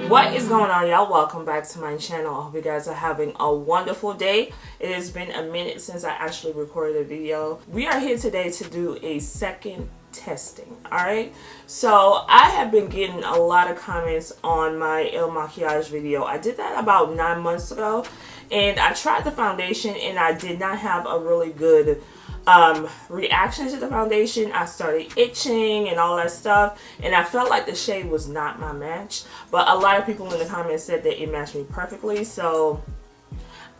What is going on, y'all? Welcome back to my channel. I hope you guys are having a wonderful day. It has been a minute since I actually recorded a video. We are here today to do a second testing. Alright, so I have been getting a lot of comments on my Makiage video. I did that about 9 months ago, and I tried the foundation and I did not have a really good reaction to the foundation. I started itching and all that stuff, and I felt like the shade was not my match, but a lot of people in the comments said that it matched me perfectly. So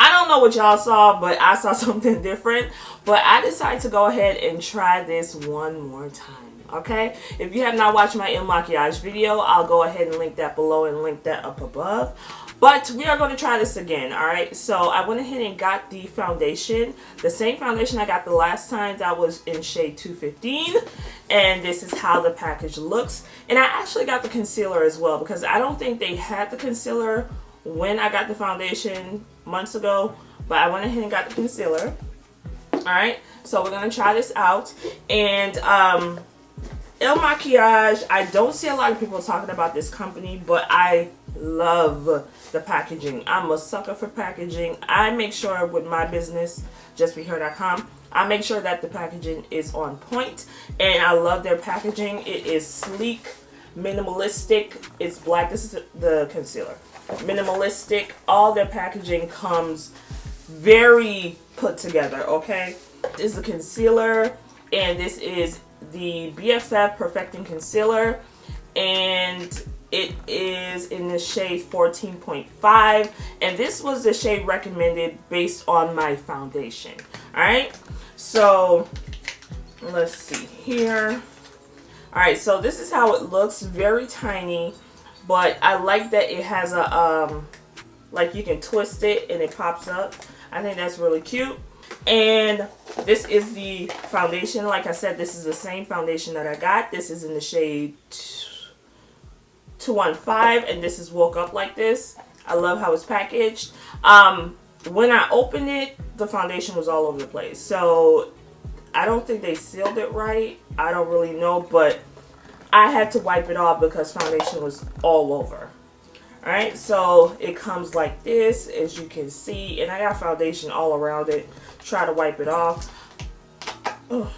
I don't know what y'all saw, but I saw something different. But I decided to go ahead and try this one more time. Okay, if you have not watched my Makiage video, I'll go ahead and link that below and link that up above. But we are going to try this again. Alright, so I went ahead and got the foundation, the same foundation I got the last time. That was in shade 215, and this is how the package looks. And I actually got the concealer as well, because I don't think they had the concealer when I got the foundation months ago, but I went ahead and got the concealer. Alright, so we're going to try this out. And Makiage, I don't see a lot of people talking about this company, but I love the packaging. I'm a sucker for packaging. I make sure with my business, justbehere.com, I make sure that the packaging is on point, and I love their packaging. It is sleek, minimalistic. It's black. This is the concealer. Minimalistic. All their packaging comes very put together. Okay, this is the concealer, and this is the BFF Perfecting Concealer, and it is in the shade 14.5, and this was the shade recommended based on my foundation. Alright, so let's see here. Alright, so this is how it looks. Very tiny, but I like that it has a like you can twist it and it pops up. I think that's really cute. And this is the foundation. Like I said, this is the same foundation that I got. This is in the shade 215, and this is Woke Up Like This. I love how it's packaged. When I opened it, the foundation was all over the place. So I don't think they sealed it right. I don't really know, but I had to wipe it off because foundation was all over. Alright, so it comes like this, as you can see, and I got foundation all around it. Try to wipe it off. Ugh.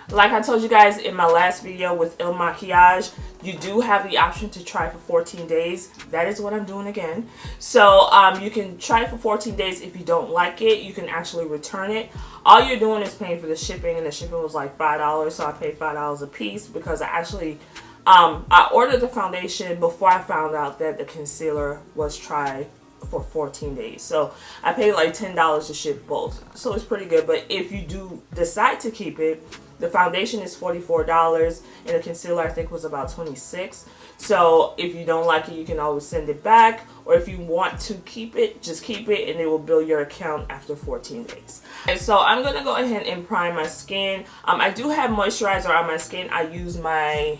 Like I told you guys in my last video with Makiage, you do have the option to try for 14 days. That is what I'm doing again. So you can try for 14 days. If you don't like it, you can actually return it. All you're doing is paying for the shipping, and the shipping was like $5, so I paid $5 a piece because I actually I ordered the foundation before I found out that the concealer was try for 14 days. So I paid like $10 to ship both. So it's pretty good. But if you do decide to keep it, the foundation is $44 and the concealer I think was about $26. So if you don't like it, you can always send it back. Or if you want to keep it, just keep it, and it will bill your account after 14 days. And so I'm going to go ahead and prime my skin. I do have moisturizer on my skin. I use my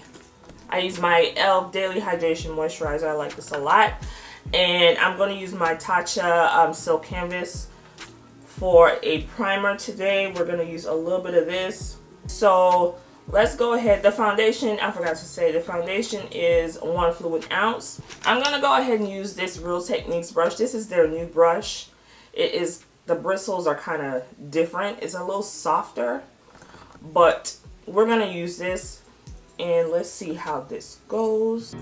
e.l.f. Daily Hydration Moisturizer. I like this a lot. And I'm going to use my Tatcha Silk Canvas for a primer today. We're going to use a little bit of this. So let's go ahead. The foundation, I forgot to say, the foundation is 1 fluid ounce. I'm going to go ahead and use this Real Techniques brush. This is their new brush. It is, the bristles are kind of different. It's a little softer, but we're going to use this. And let's see how this goes.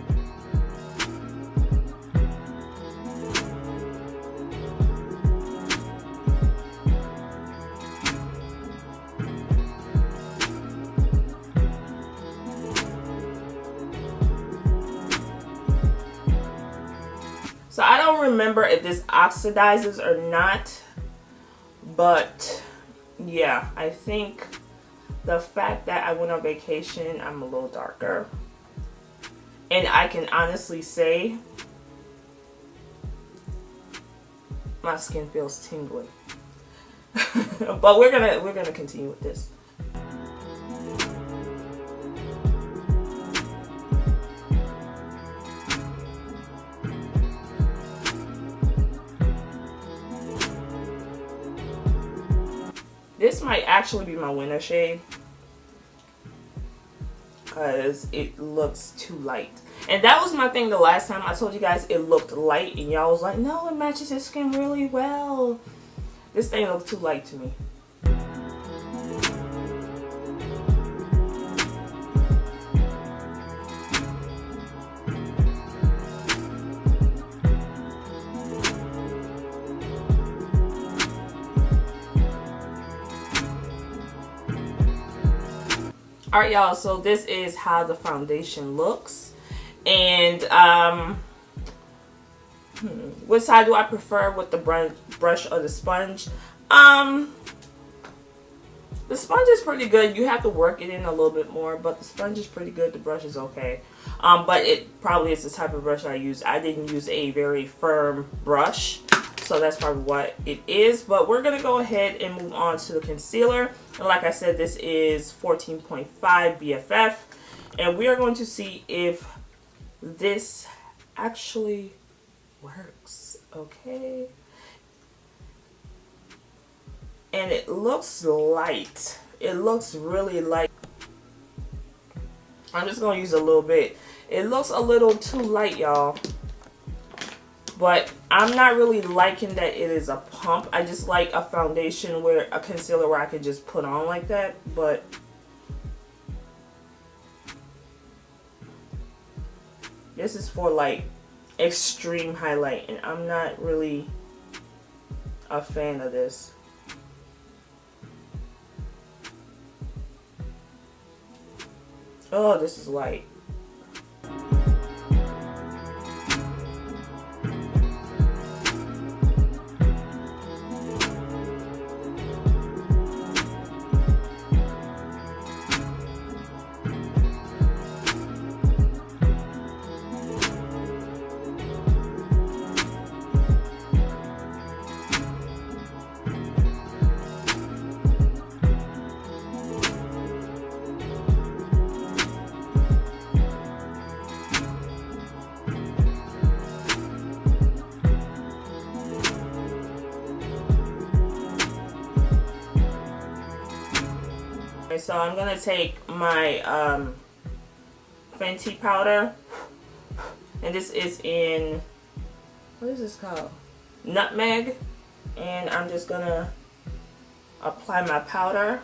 So I don't remember if this oxidizes or not, but yeah, I think the fact that I went on vacation, I'm a little darker. And I can honestly say my skin feels tingly. But we're gonna continue with this. This might actually be my winter shade. because it looks too light. And that was my thing the last time. I told you guys it looked light and y'all was like, no, it matches his skin really well. This thing looks too light to me. Alright y'all, so this is how the foundation looks. And which side do I prefer, with the brush or the sponge? The sponge is pretty good. You have to work it in a little bit more, but the sponge is pretty good. The brush is okay. But it probably is the type of brush I use. I didn't use a very firm brush, so that's probably what it is. But we're going to go ahead and move on to the concealer. And like I said, this is 14.5 BFF. And we are going to see if this actually works. Okay. And it looks light. It looks really light. I'm just going to use a little bit. It looks a little too light, y'all. But I'm not really liking that it is a pump. I just like a foundation, where a concealer where I can just put on like that. But this is for like extreme highlight, and I'm not really a fan of this. Oh, this is light. So I'm gonna take my Fenty powder, and this is in, what is this called? Nutmeg, and I'm just gonna apply my powder.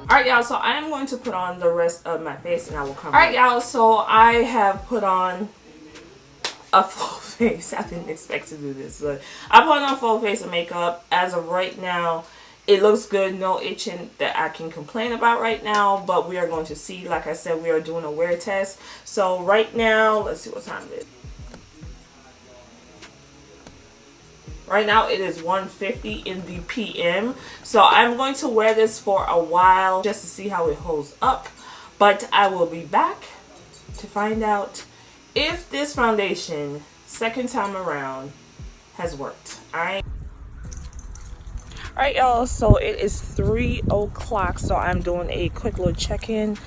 Alright y'all, so I am going to put on the rest of my face and I will come back. Alright y'all, so I have put on a full face. I didn't expect to do this, but I put on a full face of makeup. As of right now, it looks good. No itching that I can complain about right now, but we are going to see. Like I said, we are doing a wear test. So right now, let's see what time it is. Right now it is 1:50 in the PM. So I'm going to wear this for a while just to see how it holds up. But I will be back to find out if this foundation, second time around, has worked. Alright. Alright y'all, so it is 3 o'clock. So I'm doing a quick little check-in.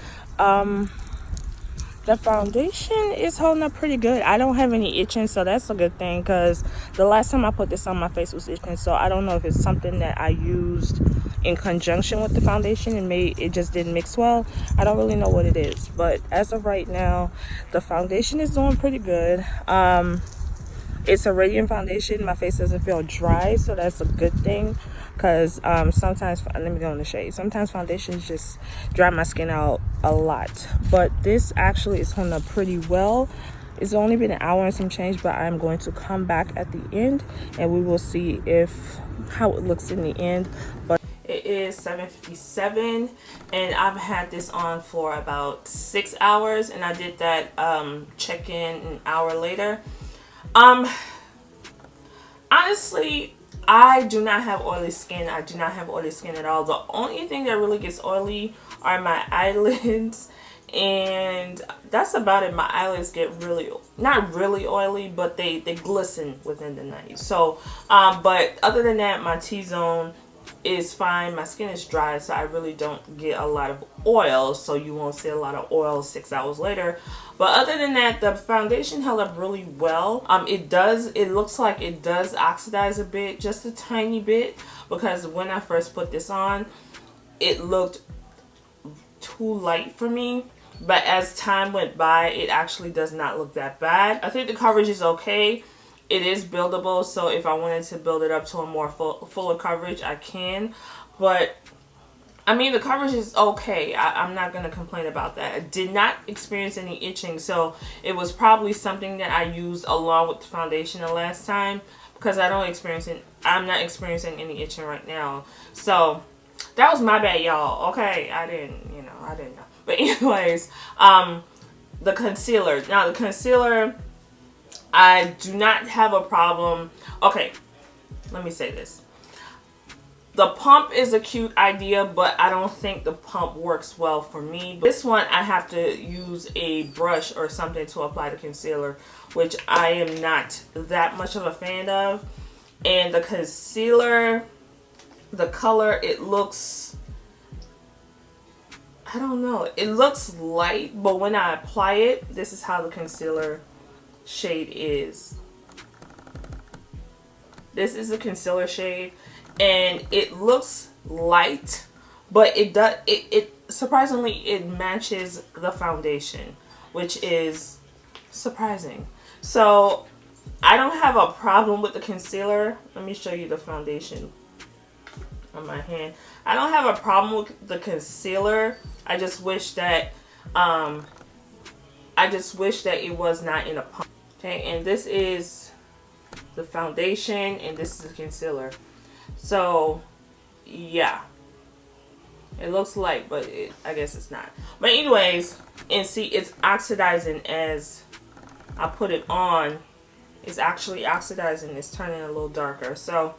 The foundation is holding up pretty good. I don't have any itching, so that's a good thing, because the last time I put this on my face was itching. So I don't know if it's something that I used in conjunction with the foundation and it just didn't mix well. I don't really know what it is, but as of right now, the foundation is doing pretty good. It's a radiant foundation. My face doesn't feel dry, so that's a good thing, because sometimes, let me go in the shade, sometimes foundations just dry my skin out a lot, but this actually is holding up pretty well. It's only been an hour and some change, but I'm going to come back at the end and we will see how it looks in the end. But it is 7:57 and I've had this on for about 6 hours, and I did that check-in an hour later. Honestly, I do not have oily skin. I do not have oily skin at all. The only thing that really gets oily are my eyelids, and that's about it. My eyelids get really, not really oily, but they glisten within the night. So but other than that, my T-zone is fine. My skin is dry, so I really don't get a lot of oil, so you won't see a lot of oil 6 hours later. But other than that, the foundation held up really well. It looks like it does oxidize a bit, just a tiny bit, because when I first put this on, it looked too light for me. But as time went by, it actually does not look that bad. I think the coverage is okay. It is buildable, so if I wanted to build it up to a more fuller coverage, I can. But, I mean, the coverage is okay. I'm not going to complain about that. I did not experience any itching, so it was probably something that I used along with the foundation the last time, because I'm not experiencing any itching right now. So, that was my bad, y'all. Okay, I didn't know. But anyways, the concealer. Now, the concealer, I do not have a problem. Okay, let me say this. The pump is a cute idea, but I don't think the pump works well for me. This one, I have to use a brush or something to apply the concealer, which I am not that much of a fan of. And the concealer, the color, it looks, I don't know. It looks light, but when I apply it, this is how the concealer shade is. This is the concealer shade, and it looks light, but it surprisingly it matches the foundation, which is surprising. So I don't have a problem with the concealer. Let me show you the foundation on my hand. I don't have a problem with the concealer. I just wish that it was not in a pump. Okay, and this is the foundation, and this is the concealer. So, yeah. It looks light, but I guess it's not. But anyways, and see, it's oxidizing as I put it on. It's actually oxidizing. It's turning a little darker. So,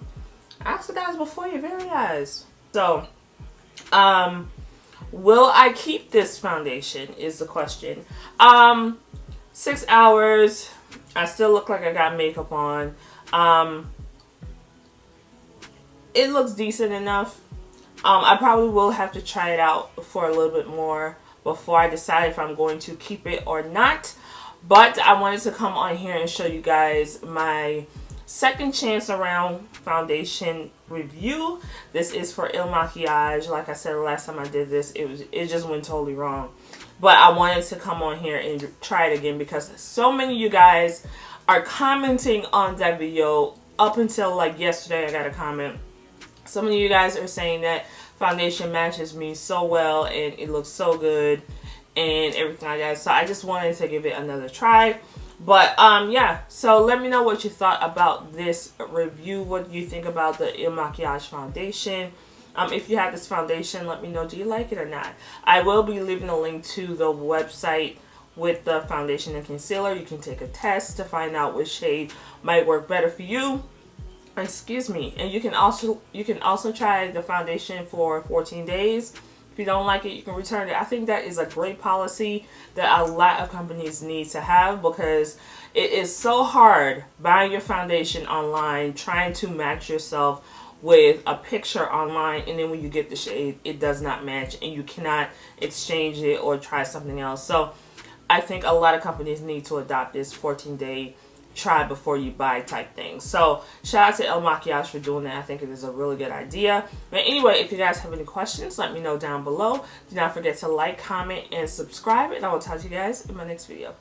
oxidize before your very eyes. So, will I keep this foundation is the question. 6 hours. I still look like I got makeup on. It looks decent enough. I probably will have to try it out for a little bit more before I decide if I'm going to keep it or not. But I wanted to come on here and show you guys my second chance around foundation review. This is for Il Makiage. Like I said, the last time I did this, it just went totally wrong. But I wanted to come on here and try it again because so many of you guys are commenting on that video. Up until like yesterday, I got a comment. So many of you guys are saying that foundation matches me so well and it looks so good and everything like that. So I just wanted to give it another try. But yeah, so let me know what you thought about this review. What do you think about the Il Makiage foundation? If you have this foundation, let me know, do you like it or not? I will be leaving a link to the website with the foundation and concealer. You can take a test to find out which shade might work better for you. Excuse me. And you can also try the foundation for 14 days. If you don't like it, you can return it. I think that is a great policy that a lot of companies need to have, because it is so hard buying your foundation online, trying to match yourself with a picture online, and then when you get the shade, it does not match and you cannot exchange it or try something else. So I think a lot of companies need to adopt this 14-day try before you buy type thing. So shout out to Il Makiage for doing that. I think it is a really good idea. But anyway, if you guys have any questions, let me know down below. Do not forget to like, comment, and subscribe, and I will talk to you guys in my next video.